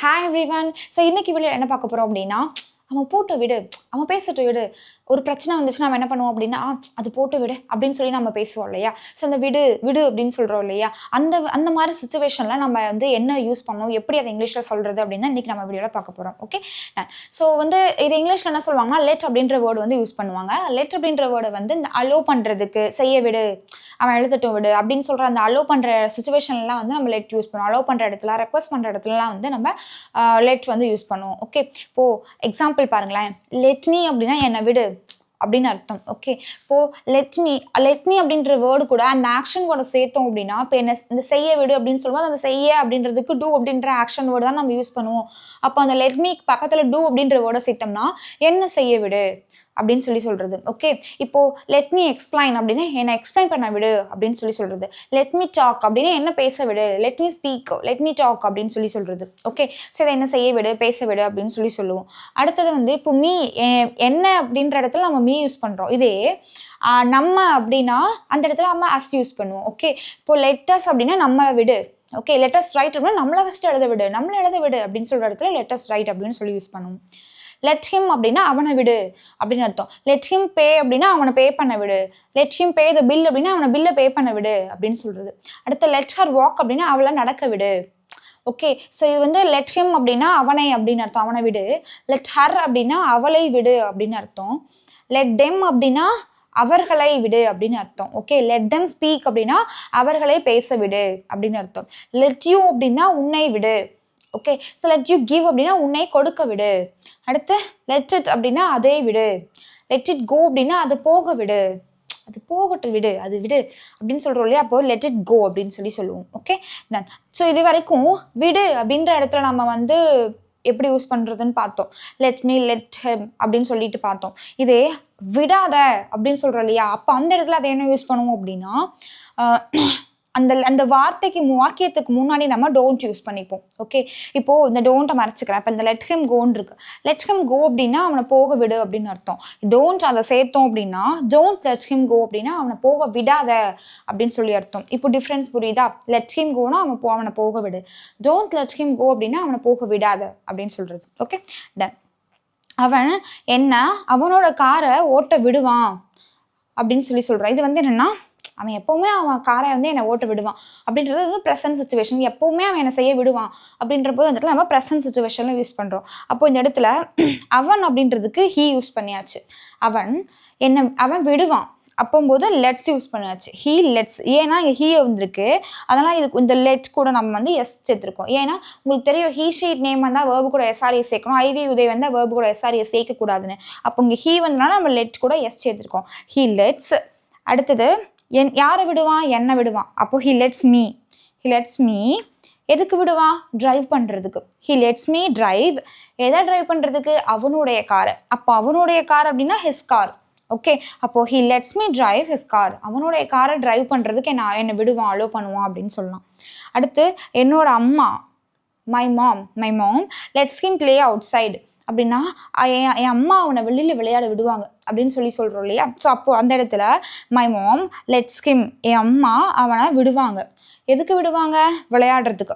Hi everyone. So இன்னைக்கு வீடியோல என்ன பார்க்க போறோம் அப்படினா அவன் போட்டு விடு அவன் பேசிட்டு விடு ஒரு பிரச்சனை வந்துச்சுனா நாம என்ன பண்ணுவோம் அப்படினா அது போட்டு விடு அப்படினு சொல்லி நம்ம பேசுவோம் இல்லையா சோ அந்த விடு விடு அப்படினு சொல்றோம் இல்லையா அந்த மாதிரி சிச்சுவேஷன்ல நம்ம வந்து என்ன யூஸ் பண்ணனும் எப்படி அதை இங்கிலீஷ்ல சொல்றது அப்படினா இன்னைக்கு நம்ம வீடியோல பார்க்க போறோம் ஓகே சோ வந்து இது இங்கிலீஷ்ல என்ன சொல்வாங்கன்னா let அப்படிங்கற வேர்ட் வந்து யூஸ் பண்ணுவாங்க let அப்படிங்கற வேர்ட் வந்து இந்த allow பண்றதுக்கு செய்ய விடு அவன் எழுதட்டும் விடு அப்படினு சொல்ற அந்த allow பண்ற சிச்சுவேஷன்ல வந்து நம்ம let யூஸ் பண்ணுவோம் allow பண்ற இடத்துல ரெக்வெஸ்ட் பண்ற இடத்துலலாம் வந்து நம்ம let வந்து யூஸ் பண்ணுவோம் ஓகே இப்போ எக்ஸாம்பிள் பாருங்களேன் let me அப்படினா என்ன விடு அப்படின்னு அர்த்தம் ஓகே இப்போ let me அப்படின்ற வேர்டு கூட அந்த ஆக்ஷன் வேர்டை சேர்த்தோம் அப்படின்னா இப்போ என்ன இந்த செய்ய விடு அப்படின்னு சொல்லும்போது அந்த செய்ய அப்படின்றதுக்கு do அப்படின்ற ஆக்ஷன் வேர்டு தான் நம்ம யூஸ் பண்ணுவோம் அப்போ அந்த let me பக்கத்துல do அப்படின்ற வேர்டை சேர்த்தோம்னா என்ன செய்ய விடு அப்படின்னு சொல்லி சொல்றது ஓகே இப்போ let me explain அப்படின்னா என்ன எக்ஸ்பிளைன் பண்ண விடு அப்படின்னு சொல்லி சொல்றது let me talk அப்படின்னா என்ன பேச விடு let me speak let me talk அப்படின்னு சொல்லி சொல்றது ஓகே சோ இதை என்ன செய்ய விடு பேச விடு அப்படின்னு சொல்லி சொல்லுவோம் அடுத்தது வந்து இப்போ me என்ன அப்படின்ற இடத்துல நம்ம me யூஸ் பண்றோம் இதே நம்ம அப்படின்னா அந்த இடத்துல நம்ம us யூஸ் பண்ணுவோம் ஓகே இப்போ let us அப்படின்னா நம்மளை விடு ஓகே let us write அப்படின்னா நம்மளை ஃபர்ஸ்ட் எழுத விடு நம்மளை எழுத விடு அப்படின்னு சொல்ற இடத்துல let us write அப்படின்னு சொல்லி யூஸ் பண்ணுவோம் let him அப்படின்னா அவனை விடு அப்படின்னு அர்த்தம் let him pay அப்படின்னா அவனை பே பண்ண விடு let him pay the bill அப்படின்னா அவனை பில்லை பே பண்ண விடு அப்படின்னு சொல்றது அடுத்து let her walk அப்படின்னா அவளை நடக்க விடு ஓகே ஸோ இது வந்து let him அப்படின்னா அவனை அப்படின்னு அர்த்தம் அவனை விடு let her அப்படின்னா அவளை விடு அப்படின்னு அர்த்தம் let them அப்படின்னா அவர்களை விடு அப்படின்னு அர்த்தம் ஓகே let them speak அப்படின்னா அவர்களை பேச விடு அப்படின்னு அர்த்தம் let you அப்படின்னா உன்னை விடு okay so let you give அப்படின்னா உன்னை கொடுக்க விடு அடுத்து let it அப்படின்னா அதை விடு let it go அப்படின்னா அது போக விடு அது போகட்டும் விடு அது விடு அப்படின்னு சொல்றோம் இல்லையா அப்போ let it go அப்படின்னு சொல்லி சொல்லுவோம் ஓகே டன் ஸோ இது வரைக்கும் விடு அப்படின்ற இடத்துல நம்ம வந்து எப்படி யூஸ் பண்றதுன்னு பார்த்தோம் let me let him அப்படின்னு சொல்லிட்டு பார்த்தோம் இதே விடாத அப்படின்னு சொல்றோம் இல்லையா அப்போ அந்த இடத்துல அதை என்ன யூஸ் பண்ணுவோம் அப்படின்னா அந்த வாக்கியத்துக்கு முன்னாடி நம்ம டோன்ட் யூஸ் பண்ணிப்போம் ஓகே இப்போ இந்த டோன்ட்டை மறைச்சிக்கிறேன் இப்போ இந்த let him goன்னு இருக்கு let him go அப்படின்னா அவனை போக விடு அப்படின்னு அர்த்தம் டோன்ட் அதை சேர்த்தோம் அப்படின்னா don't let him go அப்படின்னா அவனை போக விடாத அப்படின்னு சொல்லி அர்த்தம் இப்போ டிஃப்ரென்ஸ் புரியுதா let him goனா அவனை போக விடு don't let him go அப்படின்னா அவனை போக விடாத அப்படின்னு சொல்றது ஓகே டன் அவன் என்ன அவனோட காரை ஓட்ட விடுவான் அப்படின்னு சொல்லி சொல்றான் இது வந்து என்னன்னா அவன் எப்பவுமே அவன் காரை வந்து என்னை ஓட்ட விடுவான் அப்படின்றது வந்து ப்ரெசன்ட் சிச்சுவேஷன் எப்பவுமே அவன் என்னை செய்ய விடுவான் அப்படின்ற போது அந்த இடத்துல நம்ம ப்ரெசன்ட் சிச்சுவேஷன்ல யூஸ் பண்றோம் அப்போ இந்த இடத்துல அவன் அப்படின்றதுக்கு he யூஸ் பண்ணியாச்சு அவன் விடுவான் அப்போது லெட்ஸ் யூஸ் பண்ணியாச்சு he lets ஏன்னா இங்கே he வந்திருக்கு அதனால இதுக்கு இந்த let கூட நம்ம வந்து எஸ் சேர்த்துருக்கோம் ஏன்னா உங்களுக்கு தெரியும் he sheet நேம் வந்தால் வேர்பு கூட எஸ்ஆர்எஸ் சேர்க்கணும் ஐவி உதய வந்தால் வேர்பு கூட எஸ்ஆர்எஸ் சேர்க்கக்கூடாதுன்னு அப்போ இங்கே he வந்தனால நம்ம let கூட எஸ் சேர்த்துருக்கோம் he lets அடுத்தது யாரை விடுவான் என்ன விடுவான் அப்போ he lets me எதுக்கு விடுவான் டிரைவ் பண்றதுக்கு he lets me drive எதை டிரைவ் பண்றதுக்கு அவனுடைய காரை அப்போ அவனுடைய கார் அப்படின்னா his car ஓகே அப்போ he lets me drive his car அவனுடைய காரை டிரைவ் பண்றதுக்கு என்னை விடுவான் அலோ பண்ணுவான் அப்படின்னு சொல்லலாம் அடுத்து என்னோட அம்மா my mom lets him play outside அப்படின்னா என் அம்மா அவனை வெளியில் விளையாட விடுவாங்க அப்படின்னு சொல்லி சொல்கிறோம் இல்லையா ஸோ அப்போது அந்த இடத்துல my mom lets him என் அம்மா அவனை விடுவாங்க எதுக்கு விடுவாங்க விளையாடுறதுக்கு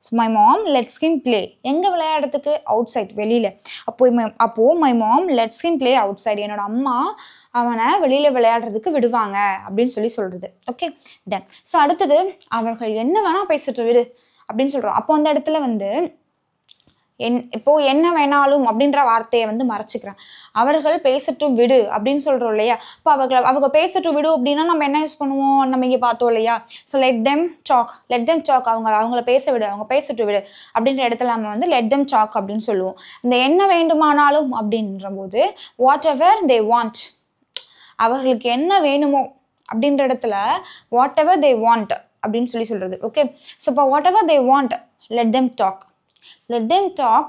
so my mom lets him play எங்கே விளையாடுறதுக்கு அவுட் சைட் வெளியில் அப்போது my mom lets him play outside என்னோட அம்மா அவனை வெளியில் விளையாடுறதுக்கு விடுவாங்க அப்படின்னு சொல்லி சொல்கிறது ஓகே டன் ஸோ அடுத்தது அவர்கள் என்ன வேணால் பேசிட்டு விடு அப்படின்னு சொல்கிறோம் அப்போ அந்த இடத்துல வந்து இப்போ என்ன வேணாலும் அப்படின்ற வார்த்தையை வந்து மறைச்சிக்கிறேன் அவர்கள் பேசட்டும் விடு அப்படின்னு சொல்றோம் இல்லையா இப்போ அவங்க பேசட்டும் விடு அப்படின்னா நம்ம என்ன யூஸ் பண்ணுவோம் நம்ம இங்கே பார்த்தோம் இல்லையா ஸோ let them talk அவங்கள பேச விடு அவங்க பேசட்டும் விடு அப்படின்ற இடத்துல நம்ம வந்து let them talk அப்படின்னு சொல்லுவோம் இந்த என்ன வேண்டுமானாலும் அப்படின்ற போது whatever they want அவர்களுக்கு என்ன வேணுமோ அப்படின்ற இடத்துல whatever they want அப்படின்னு சொல்றது ஓகே ஸோ இப்போ whatever they want let them talk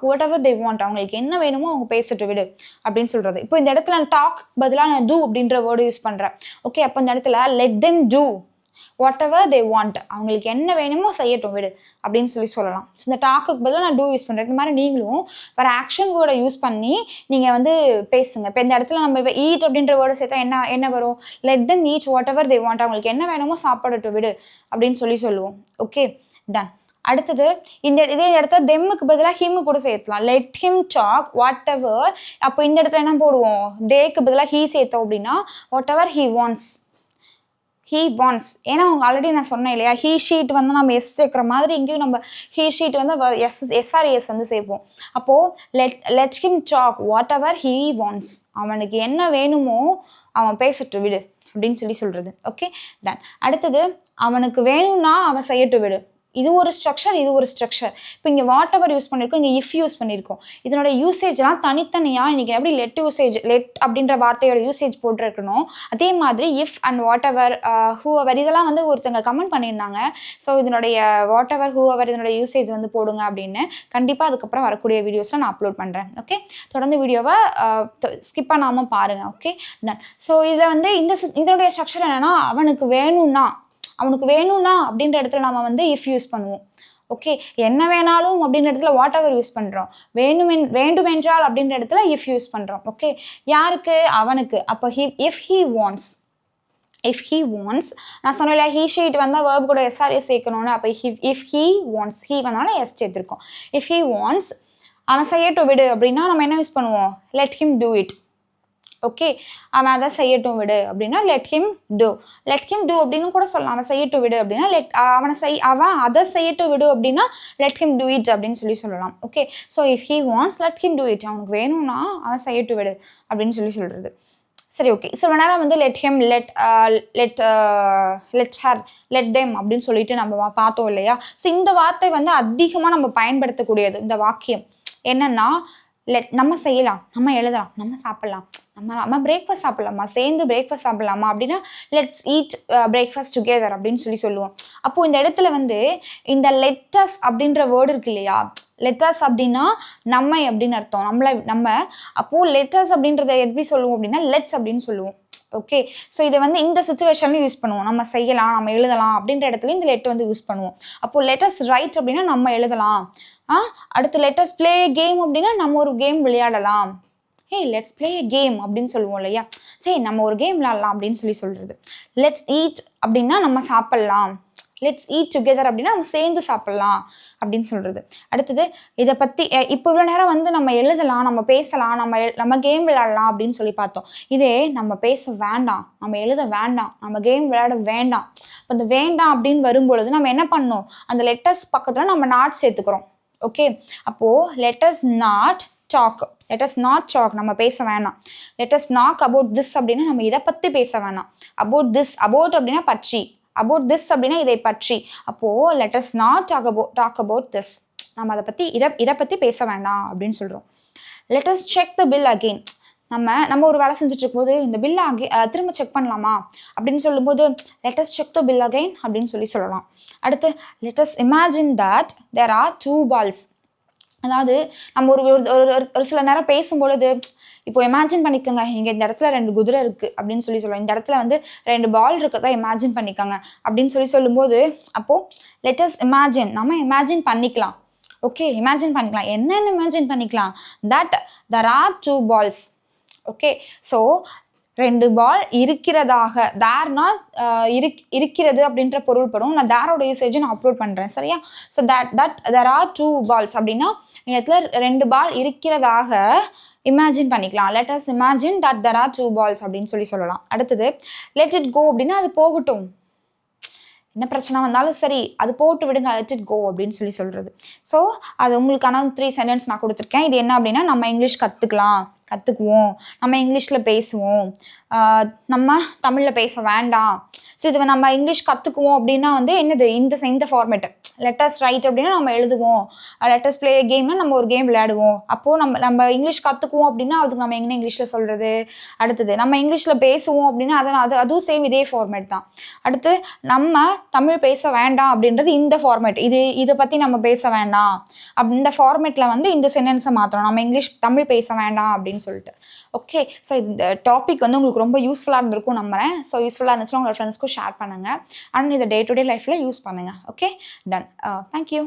whatever they want அவங்களுக்கு என்ன வேணுமோ அவங்க பேசிட்டு விடு அப்படின்னு சொல்றது இப்போ இந்த இடத்துல டாக் பதிலாக நான் do அப்படின்ற வேர்டு யூஸ் பண்றேன் ஓகே அப்போ இந்த இடத்துல let them do whatever they want அவங்களுக்கு என்ன வேணுமோ செய்யட்டும் விடு அப்படின்னு சொல்லலாம் ஸோ இந்த டாக்குக்கு பதிலாக நான் do யூஸ் பண்றேன் இந்த மாதிரி நீங்களும் வேற ஆக்ஷன் வேர்டை யூஸ் பண்ணி நீங்க வந்து பேசுங்க இப்போ இந்த இடத்துல நம்ம இப்போ eat அப்படின்ற வேர்டை சேர்த்தா என்ன வரும் let them eat whatever they want அவங்களுக்கு என்ன வேணுமோ சாப்பிடட்டும் விடு அப்படின்னு சொல்லுவோம் ஓகே டன் அடுத்தது இதே இடத்துல தெம்முக்கு பதிலாக ஹிம்மு கூட சேர்த்துலாம். Let him talk what ever. அப்போ இந்த இடத்துல என்ன போடுவோம்? தேக்கு பதிலாக ஹீ சேர்த்தோம் அப்படின்னா what ever he wants. He wants. ஏன்னா அவங்க ஆல்ரெடி நான் சொன்னேன் இல்லையா, ஹீ ஷீட் வந்து நம்ம எஸ் சேர்க்குற மாதிரி இங்கேயும் நம்ம ஹீ ஷீட் வந்து எஸ்ஆர்எஸ் வந்து சேர்ப்போம். அப்போது let him talk whatever he wants. அவனுக்கு என்ன வேணுமோ அவன் பேசட்டு விடு அப்படின்னு சொல்கிறது. Okay, done. அடுத்தது அவனுக்கு வேணும்னா அவன் செய்யட்டு விடு. இது ஒரு ஸ்ட்ரக்சர், இது ஒரு ஸ்ட்ரக்சர். இப்போ இங்கே வாட் எவர் யூஸ் பண்ணியிருக்கோம், இங்கே இஃப் யூஸ் பண்ணியிருக்கோம். இதனோட யூசேஜ்லாம் தனித்தனியாக இன்றைக்கி எப்படி லெட் அப்படின்ற வார்த்தையோட யூசேஜ் போட்டிருக்கணும், அதே மாதிரி if and what ever, who எவர், இதெல்லாம் வந்து ஒருத்தங்க கமெண்ட் பண்ணியிருந்தாங்க. ஸோ இதனுடைய வாட் எவர், ஹூ எவர் இதனுடைய யூசேஜ் வந்து போடுங்க அப்படின்னு. கண்டிப்பாக அதுக்கப்புறம் வரக்கூடிய வீடியோஸில் நான் அப்லோட் பண்ணுறேன். ஓகே, தொடர்ந்து வீடியோவை ஸ்கிப் பண்ணாமல் பாருங்கள். Okay, ton. ஸோ இதில் வந்து இதனுடைய ஸ்ட்ரக்சர் என்னென்னா, அவனுக்கு வேணும்னா அப்படின்ற இடத்துல நம்ம வந்து இஃப் யூஸ் பண்ணுவோம். ஓகே, என்ன வேணாலும் அப்படின்ற இடத்துல வாட் எவர் யூஸ் பண்ணுறோம். வேண்டுமென்றால் அப்படின்ற இடத்துல இஃப் யூஸ் பண்ணுறோம். ஓகே, யாருக்கு? அவனுக்கு. அப்போ இஃப் ஹீ வாண்ட்ஸ், நான் சொன்னல ஹீ ஷீட் வந்தால் வேர்ப் கூட எஸ்ஆர்எஸ் சேர்க்கணும்னு. அப்போ இஃப் ஹீ வாண்ட்ஸ், ஹீ வந்தாலும் எஸ் சேர்த்துருக்கோம். இஃப் ஹீ வாண்ட்ஸ், அவன் செய்யட்டும் விடு அப்படின்னா நம்ம என்ன யூஸ் பண்ணுவோம்? Let him do it. Okay, அவன் அதை செய்யட்டும் விடு அப்படின்னா லெட் ஹிம் டூ அப்படின்னு கூட சொல்லலாம். அவன் செய்யட்டும் விடு அப்படின்னா அவன் அதை செய்யட்டும் விடு அப்படின்னா லெட் ஹிம் டூ இட் அப்படின்னு சொல்லலாம். Okay, so if he wants let him do it. அவனுக்கு வேணும்னா அவன் செய்யட்டும் விடு அப்படின்னு சொல்கிறது. சரி, ஓகே. சில நேரம் வந்து let him, let her, let them அப்படின்னு சொல்லிட்டு நம்ம பார்த்தோம் இல்லையா. ஸோ இந்த வார்த்தை வந்து அதிகமாக நம்ம பயன்படுத்தக்கூடியது. இந்த வாக்கியம் என்னன்னா, நம்ம செய்யலாம், நம்ம எழுதலாம், நம்ம சாப்பிடலாம், நம்ம பிரேக்ஃபாஸ்ட் சாப்பிடலாமா, சேர்ந்து பிரேக்ஃபாஸ்ட் சாப்பிடலாமா அப்படின்னா லெட்ஸ் ஈட் பிரேக்ஃபாஸ்ட் டுகெதர் அப்படின்னு சொல்லுவோம். அப்போது இந்த இடத்துல வந்து இந்த லெட்டஸ் அப்படின்ற வேர்டு இருக்கு இல்லையா, லெட்டஸ் அப்படின்னா நம்மை அப்படின்னு அர்த்தம். நம்ம அப்போது லெட்டஸ் அப்படின்றத எப்படி சொல்லுவோம் அப்படின்னா லெட்ஸ் அப்படின்னு சொல்லுவோம். ஓகே, ஸோ இதை வந்து இந்த சுச்சுவேஷன்லையும் யூஸ் பண்ணுவோம். நம்ம செய்யலாம், நம்ம எழுதலாம் அப்படின்ற இடத்துல இந்த லெட் வந்து யூஸ் பண்ணுவோம். அப்போது லெட்டஸ் ரைட் அப்படின்னா நம்ம எழுதலாம். அடுத்து லெட்டஸ் பிளே கேம் அப்படின்னா நம்ம ஒரு கேம் விளையாடலாம். லெட்ஸ் பிளே எ கேம் அப்படின்னு சொல்லுவோம் இல்லையா. சரி, நம்ம ஒரு கேம் விளையாடலாம் அப்படின்னு சொல்கிறது. லெட்ஸ் ஈட் அப்படின்னா நம்ம சாப்பிட்லாம். லெட்ஸ் ஈட் டுகெதர் அப்படின்னா நம்ம சேர்ந்து சாப்பிட்லாம் அப்படின்னு சொல்கிறது. அடுத்தது இதை பற்றி இப்போ இவ்வளோ நேரம் வந்து நம்ம எழுதலாம், நம்ம பேசலாம், நம்ம கேம் விளையாடலாம் அப்படின்னு சொல்லி பார்த்தோம். இதே நம்ம பேச வேண்டாம், நம்ம எழுத வேண்டாம், நம்ம கேம் விளையாட வேண்டாம். இப்போ இந்த வேண்டாம் அப்படின்னு வரும்பொழுது நம்ம என்ன பண்ணணும்? அந்த லெட்டர்ஸ் பக்கத்தில் நம்ம நாட் சேர்த்துக்கிறோம். ஓகே, அப்போது லெட்டஸ் நாட் டாக், நம்ம பேச வேணாம். லெட்டஸ் நாக் அபவுட் திஸ் அப்படின்னா நம்ம இதை பற்றி பேச வேணாம். அபவுட் அப்படின்னா பற்றி, அபவுட் திஸ் அப்படின்னா இதை பற்றி. அப்போது let's not talk about this, நம்ம அதை பற்றி இதை பற்றி பேச வேண்டாம் அப்படின்னு சொல்கிறோம். Let's check the bill again. நம்ம ஒரு வேலை செஞ்சுட்டு இருக்கும்போது இந்த பில்லை திரும்ப செக் பண்ணலாமா அப்படின்னு சொல்லும்போது let's check the bill again அப்படின்னு சொல்லலாம். அடுத்து let's imagine that there are 2 balls. அதாவது நம்ம ஒரு சில நேரம் பேசும்பொழுது இப்போ இமேஜின் பண்ணிக்கோங்க, இங்கே இந்த இடத்துல 2 குதிரை இருக்குது அப்படின்னு சொல்லலாம். இந்த இடத்துல வந்து 2 பால் இருக்கிறதா இமேஜின் பண்ணிக்கோங்க அப்படின்னு சொல்லும்போது அப்போது லெட்டஸ் இமேஜின், நம்ம இமேஜின் பண்ணிக்கலாம். ஓகே, இமேஜின் பண்ணிக்கலாம். என்னென்னு இமேஜின் பண்ணிக்கலாம்? That there are 2 balls. Okay, so 2 பால் இருக்கிறதாக, தேர்னா இருக்கிறது அப்படின்ற பொருள்படும். நான் தேரோட யூசேஜை நான் அப்லோட் பண்ணுறேன், சரியா. So that there are 2 balls அப்படின்னா இந்த இடத்துல 2 பால் இருக்கிறதாக இமேஜின் பண்ணிக்கலாம். let us imagine that there are 2 balls அப்படின்னு சொல்லலாம். அடுத்தது let it go அப்படின்னா அது போகட்டும், என்ன பிரச்சனை வந்தாலும் சரி அது போட்டு விடுங்க, let it go அப்படின்னு சொல்கிறது. ஸோ அது உங்களுக்கான 3 சென்டென்ஸ் நான் கொடுத்துருக்கேன். இது என்ன அப்படின்னா, நம்ம இங்கிலீஷ் கற்றுக்குவோம், நம்ம இங்கிலீஷில் பேசுவோம், நம்ம தமிழில் பேச வேண்டாம். ஸோ இது நம்ம இங்கிலீஷ் கற்றுக்குவோம் அப்படின்னா வந்து என்னது, இந்த ஃபார்மேட்டு. லெட்டர்ஸ் ரைட் அப்படின்னா நம்ம எழுதுவோம், லெட்டர்ஸ் பிளே கேம்னா நம்ம ஒரு கேம் விளையாடுவோம். அப்போது நம்ம இங்கிலீஷ் கற்றுக்குவோம் அப்படின்னா அதுக்கு நம்ம எங்கே இங்கிலீஷில் சொல்கிறது. அடுத்தது நம்ம இங்கிலீஷில் பேசுவோம் அப்படின்னா அதுவும் சேம் இதே ஃபார்மேட் தான். அடுத்து நம்ம தமிழ் பேச வேண்டாம் அப்படின்றது இந்த ஃபார்மேட், இதை பற்றி நம்ம பேச வேண்டாம் இந்த ஃபார்மேட்டில் வந்து இந்த சென்டென்ஸை மாற்றணும், நம்ம தமிழ் பேச வேண்டாம் அப்படின்னு சொல்லிட்டு. ஓகே, ஸோ இந்த டாபிக் வந்து உங்களுக்கு ரொம்ப யூஸ்ஃபுல்லாக இருந்திருக்கும் நம்புறேன். ஸோ யூஸ்ஃபுல்லாக இருந்துச்சுன்னா உங்களோட ஃப்ரெண்ட்ஸ்க்கும் ஷேர் பண்ணுங்கள். அண்ட் இதை டே டு டே லைஃப்பில் யூஸ் பண்ணுங்கள். Okay, done. தேங்க்யூ.